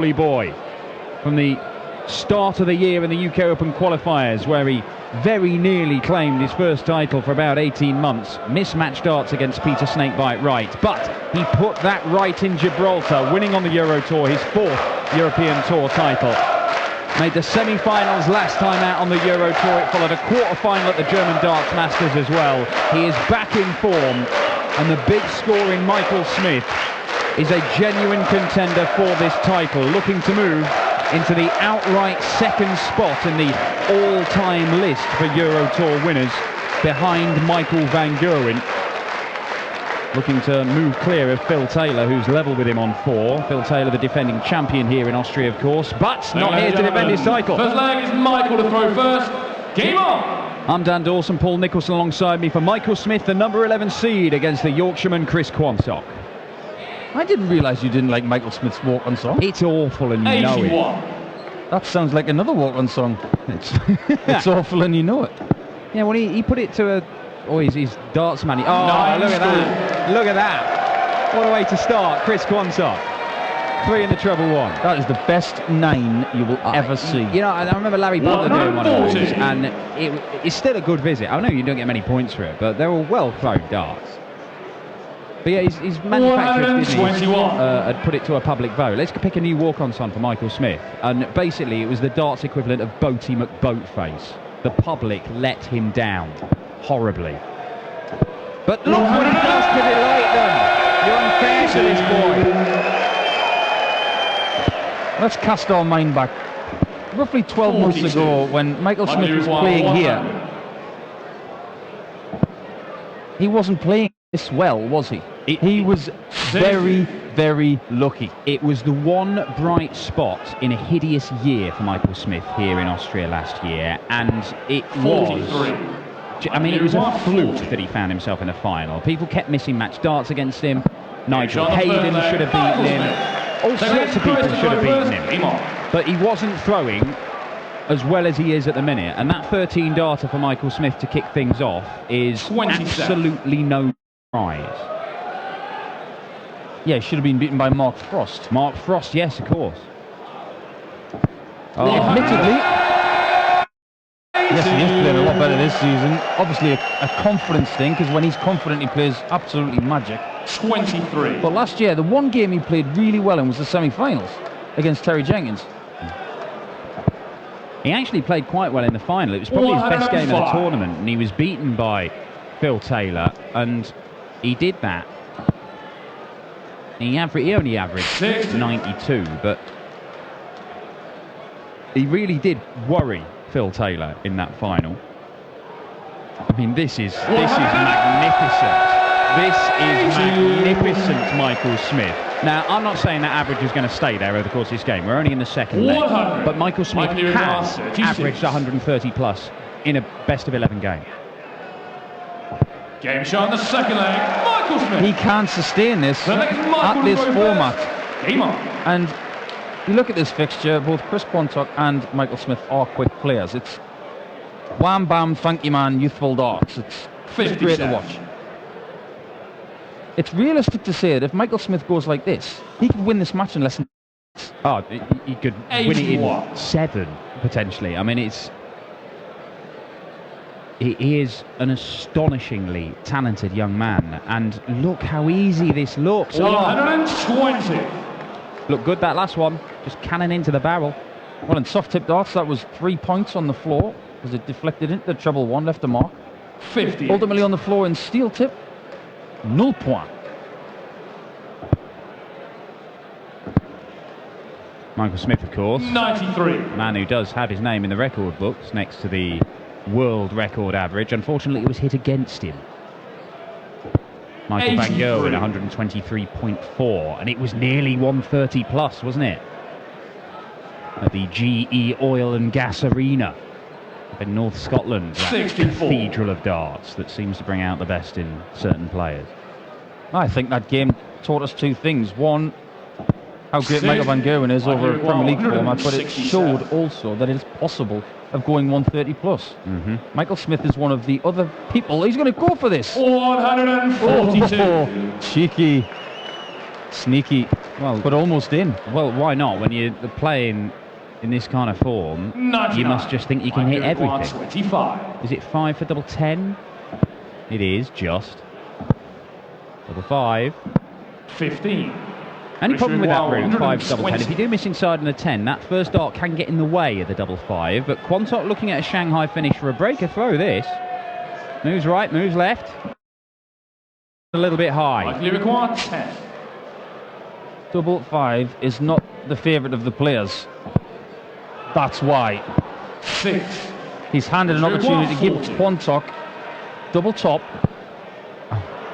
boy from the start of the year in the UK Open qualifiers, where he very nearly claimed his first title for about 18 months. Mismatched darts against Peter Snakebite Wright, but he put that right in Gibraltar, winning on the Euro Tour, his fourth European Tour title. Made the semi-finals last time out on the Euro Tour. It followed a quarter-final at the German Darts Masters as well. He is back in form, and the big scoring Michael Smith is a genuine contender for this title, looking to move into the outright second spot in the all-time list for Euro Tour winners, behind Michael van Gerwen. Looking to move clear of Phil Taylor, who's level with him on 4. Phil Taylor, the defending champion here in Austria, of course, but not here to defend his title. First leg is Michael to throw first. Game on! I'm Dan Dawson, Paul Nicholson alongside me for Michael Smith, the number 11 seed, against the Yorkshireman Chris Quantock. I didn't realise you didn't like Michael Smith's walk-on song. It's awful and you know it. That sounds like another walk-on song. It's awful and you know it. Yeah, well, he put it to a... Oh, he's darts man. Oh, nice. Look at that. Look at that. What a way to start. Chris Quantock. 3 in the treble 1. That is the best 9 you will ever see. You know, I remember Larry Potter doing one of those, and it's still a good visit. I know you don't get many points for it, but they were well-thrown darts. But yeah, his manufacturer had put it to a public vote. Let's pick a new walk-on song for Michael Smith. And basically, it was the darts equivalent of Boaty McBoatface. The public let him down horribly. But look what he does to delight them. You're unfair to this boy. Let's cast our mind back. Roughly 12 months ago, when Michael Smith was playing here, he wasn't playing this well, was he? He was very, very lucky. It was the one bright spot in a hideous year for Michael Smith here in Austria last year, and it was... I mean, it was a fluke that he found himself in a final. People kept missing match darts against him. Nigel Hayden should have beaten him. All sorts of people should have beaten him. But he wasn't throwing as well as he is at the minute. And that 13 darter for Michael Smith to kick things off is absolutely no prize. Yeah, he should have been beaten by Mark Frost. Mark Frost, yes, of course. Admittedly, yes, he is playing a lot better this season. Obviously a confidence thing, because when he's confident he plays absolutely magic. 23. But last year, the one game he played really well in was the semi-finals against Terry Jenkins. He actually played quite well in the final. It was probably his best game of the tournament, and he was beaten by Phil Taylor, and he did that. He only averaged 92, but he really did worry Phil Taylor in that final. I mean, this is magnificent. This is magnificent, Michael Smith. Now, I'm not saying that average is going to stay there over the course of this game. We're only in the second leg. But Michael Smith has averaged 130 plus in a best of 11 game. Game shot in the second leg. Michael Smith. He can't sustain this at this format. Game on. And you look at this fixture, both Chris Quantock and Michael Smith are quick players. It's wham bam, thank you man, youthful darts. It's great to watch. It's realistic to say that if Michael Smith goes like this, he could win this match in less than... Oh, he could win it in 7, potentially. I mean, he is an astonishingly talented young man, and look how easy this looks. 120. Look good, that last one. Just cannon into the barrel. Well, in soft-tip darts, that was 3 points on the floor, because it deflected into the treble 1, left a mark. 50. Ultimately on the floor in steel tip, 0 point. Michael Smith, of course. 93. A man who does have his name in the record books next to the world record average. Unfortunately, it was hit against him. Michael van Gerwen, 123.4, and it was nearly 130 plus, wasn't it? At the GE Oil and Gas Arena up in North Scotland, that cathedral of darts that seems to bring out the best in certain players. I think that game taught us 2 things. One, how great Michael van Gerwen is over a Premier League format, but it showed also that it is possible of going 130 plus. Michael Smith is one of the other people. He's going to go for this. 142. Cheeky. Sneaky, Well, but almost in. well, why not? When you're playing in this kind of form, 99. you must just think you can hit everything. 25. Is it 5 for double 10? It is, just. Double 5. 15. Only problem with that route, 5 double 10, 120. if you do miss inside on a 10, that first dart can get in the way of the double 5. But Quantock looking at a Shanghai finish for a breaker throw, this. Moves right, moves left. A little bit high. Likely required 10. Double 5 is not the favourite of the players. That's why. 6. He's handed an opportunity to give Quantock double top.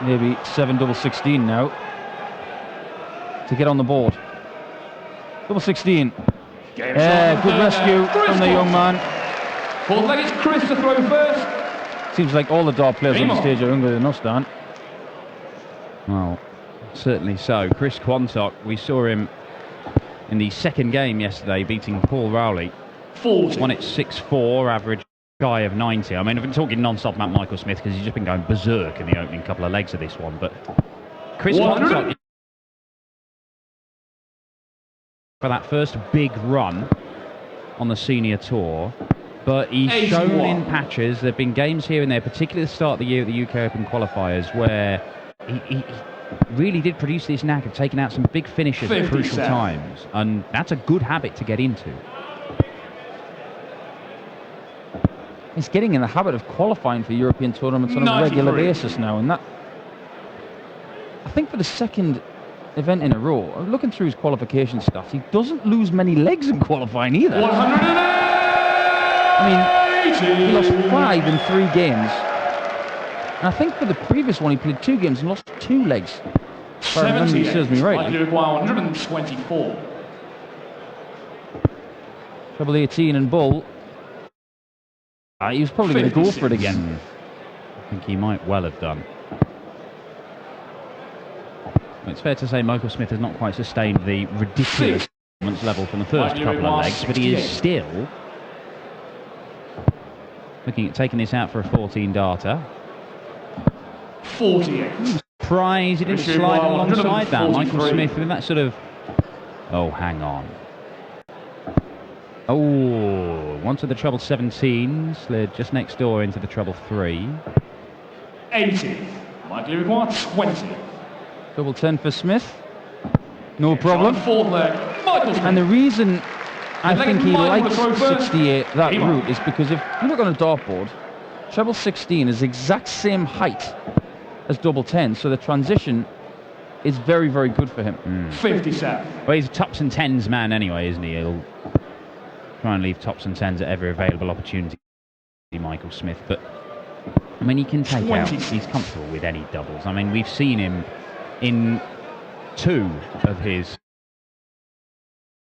Maybe 7 double 16 now. To get on the board. Double 16. Good rescue from the young man. Fourth leg, it's Chris to throw first. Seems like all the dart players on the stage are younger than us, Dan. Well, certainly so. Chris Quantock, we saw him in the second game yesterday beating Paul Rowley. 40. Won it 6-4, average guy of 90. I mean, I've been talking non-stop about Michael Smith because he's just been going berserk in the opening couple of legs of this one. But Chris Quantock, for that first big run on the senior tour, but he's 81. shown in patches. There have been games here and there, particularly at the start of the year at the UK Open qualifiers, where he really did produce this knack of taking out some big finishes at crucial times, and that's a good habit to get into. He's getting in the habit of qualifying for European tournaments on a regular basis now, and that, I think, for the second event in a row, looking through his qualification stats, he doesn't lose many legs in qualifying either. 180. I mean, he lost 5 in 3 games. And I think for the previous one, he played 2 games and lost 2 legs. If I remember, serves me right. Likely require 124. Treble 18 and Bull. He was probably going to go for it again. I think he might well have done. It's fair to say Michael Smith has not quite sustained the ridiculous performance level from the first couple of legs, but he is still looking at taking this out for a 14 darter. 48. Surprised he didn't slide alongside that. Michael Smith with that sort of... Oh, hang on. Oh, one to the treble 17, slid just next door into the treble 3. 80. Likely require 20. Double 10 for Smith. No problem. Fourth leg, Michael Smith. And the reason I think he likes throw first. 68, that route, is because if you look on a dartboard, treble 16 is the exact same height as double 10, so the transition is very, very good for him. 57. Well, he's a tops and tens man anyway, isn't he? He'll try and leave tops and tens at every available opportunity, Michael Smith. But, I mean, he can take out, he's comfortable with any doubles. I mean, we've seen him in 2 of his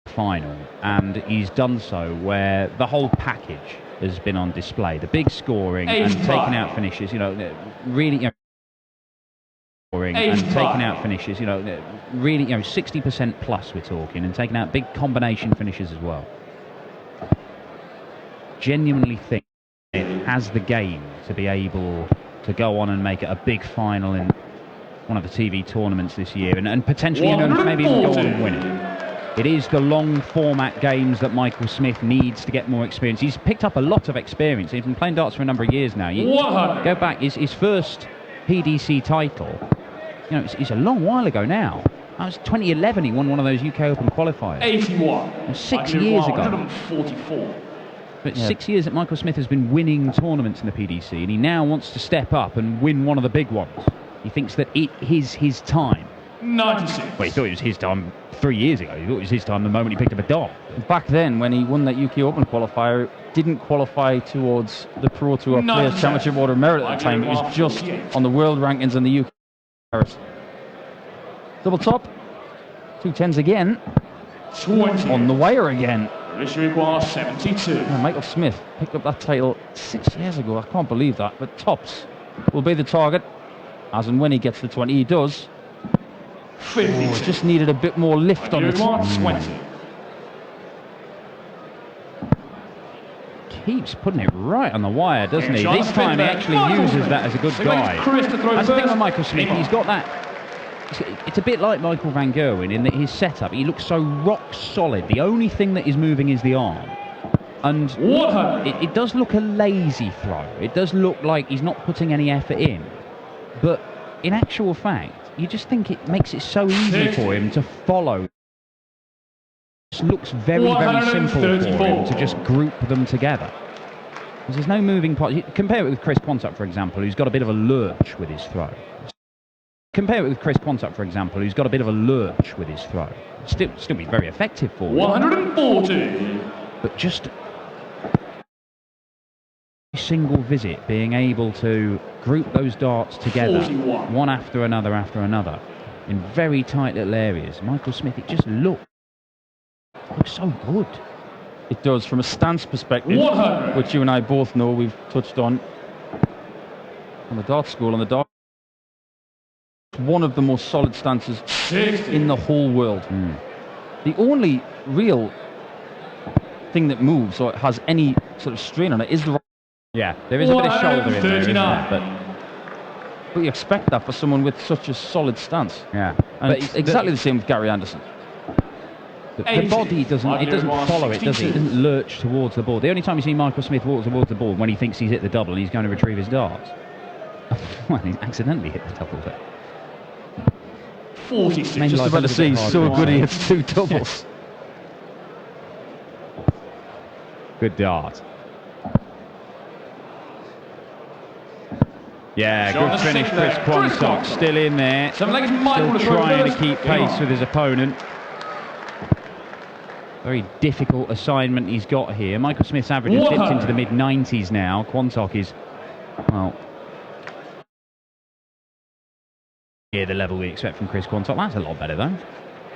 final, and he's done so where the whole package has been on display. The big scoring and taking out finishes, really... scoring and taking out finishes, really, 60% plus we're talking, and taking out big combination finishes as well. Genuinely think it has the game to be able to go on and make it a big final in one of the TV tournaments this year, and potentially maybe even go on and win it. It is the long format games that Michael Smith needs to get more experience. He's picked up a lot of experience. He's been playing darts for a number of years now. You go back, his first PDC title, it's a long while ago now. That was 2011, he won one of those UK Open qualifiers. 81. 6 years ago. 144. But 6 years that Michael Smith has been winning tournaments in the PDC, and he now wants to step up and win one of the big ones. He thinks that it is his time. 96. Well, he thought it was his time 3 years ago. He thought it was his time the moment he picked up a dart. Back then, when he won that UK Open qualifier, didn't qualify towards the Pro Tour Players Championship Order of Merit at the time. It was just on the world rankings in the UK. Double top. 2 10s again. 20. On the wire again. This requires 72. Michael Smith picked up that title 6 years ago. I can't believe that. But tops will be the target. As and when he gets to 20, he does. 50. Just needed a bit more lift on it. 20. Keeps putting it right on the wire, doesn't he? This time he actually uses that as a good guide. That's the thing with Michael Smith. He's got that it's a bit like Michael van Gerwen in that his setup, he looks so rock solid. The only thing that is moving is the arm. And it does look a lazy throw. It does look like he's not putting any effort in. But in actual fact, you just think it makes it so easy for him to follow. It just looks very, very simple for him to just group them together. Because there's no moving part. Compare it with Chris Quantock, for example, who's got a bit of a lurch with his throw. Compare it with Chris Quantock, for example, who's got a bit of a lurch with his throw. Still be very effective for him. 140. But just a single visit, being able to group those darts together, 41. one after another, in very tight little areas. Michael Smith, it just looks so good. It does, from a stance perspective, 100. which you and I both know we've touched on the dart school, on the dart. One of the most solid stances 60. in the whole world. The only real thing that moves or has any sort of strain on it is the right. Yeah, there is a bit of shoulder in there, isn't there? But you expect that for someone with such a solid stance. Yeah, and it's exactly the same with Gary Anderson. The body doesn't follow it, does it? It doesn't lurch towards the board. The only time you see Michael Smith walk towards the board when he thinks he's hit the double and he's going to retrieve his darts. Well, he accidentally hit the double there. 46. Just about to say, he's so good he hits two doubles. Good dart. Yeah, good finish, Chris Quantock. Still in there. Still trying to keep pace with his opponent. Very difficult assignment he's got here. Michael Smith's average has dipped into the mid-90s now. Quantock is, well, yeah, the level we expect from Chris Quantock. That's a lot better, though.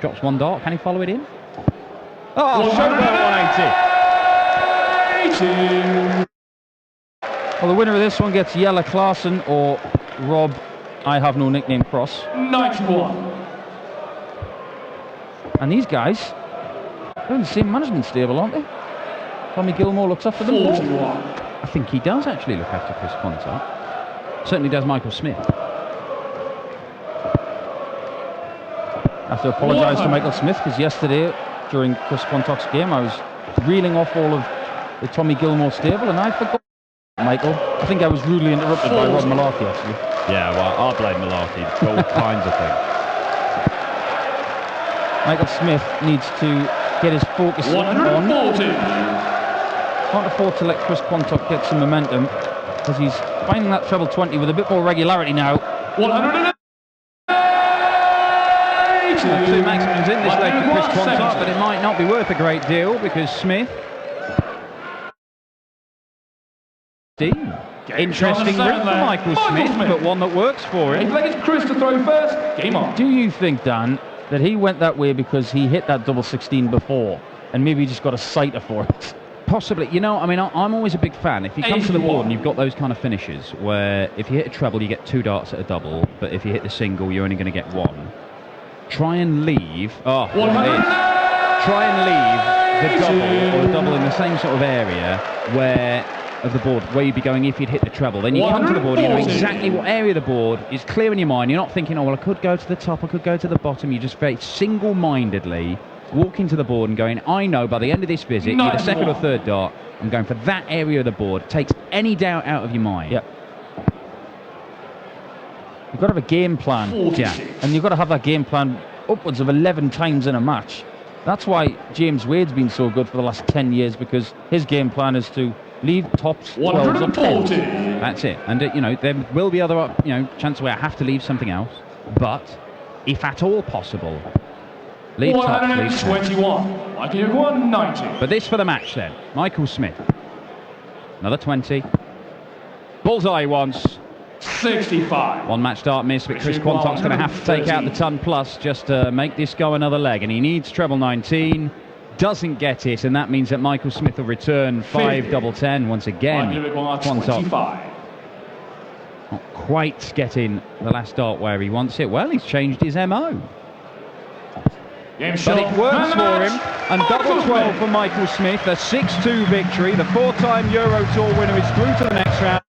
Drops one dart. Can he follow it in? Oh, showboat 180. Well, the winner of this one gets Jelle Klaassen or Rob, I have no nickname, Cross. 91. And these guys, they're in the same management stable, aren't they? Tommy Gilmore looks after them. 41. I think he does actually look after Chris Quantock. Certainly does Michael Smith. I have to apologise to Michael Smith because yesterday, during Chris Quantock's game, I was reeling off all of the Tommy Gilmore stable and I forgot. Michael, I think I was rudely interrupted by Rob Malarkey, actually. Yeah, well, I blame Malarkey for all kinds of things. Michael Smith needs to get his focus on. 140. Can't afford to let Chris Quantock get some momentum because he's finding that treble 20 with a bit more regularity now. 180. Two maximums in this leg for Chris Quantock, but it might not be worth a great deal because Smith. Interesting route for Michael Smith, but one that works for him. It's Chris to throw first. Game on. Do you think, Dan, that he went that way because he hit that double 16 before and maybe he just got a sighter for it? Possibly. You know, I mean, I'm always a big fan. If you come to the board and you've got those kind of finishes where if you hit a treble, you get two darts at a double, but if you hit the single, you're only going to get one. Try and leave. Oh, try and leave the double or a double in the same sort of area of the board where you'd be going if you'd hit the treble. Then you come to the board, you know exactly what area of the board is clear in your mind. You're not thinking, oh, well, I could go to the top, I could go to the bottom. You just very single-mindedly walk into the board and going, I know by the end of this visit, either second or third dart, I'm going for that area of the board. It takes any doubt out of your mind. Yep. You've got to have a game plan. 46. Yeah. And you've got to have that game plan upwards of 11 times in a match. That's why James Wade's been so good for the last 10 years, because his game plan is to leave tops 12s or 10s. That's it. And, you know, there will be other, chances where I have to leave something else. But, if at all possible, leave tops, leave 121. I give 190. But this for the match then. Michael Smith. Another 20. Bullseye once. 65. One match start miss, but Chris Quantock's going to have to take out the ton plus just to make this go another leg. And he needs treble 19. Doesn't get it, and that means that Michael Smith will return 5 double 10 once again. Quantock not quite getting the last dart where he wants it. Well, he's changed his MO. But it works for him, and double 12 for Michael Smith, a 6-2 victory. The 4-time Euro Tour winner is through to the next round.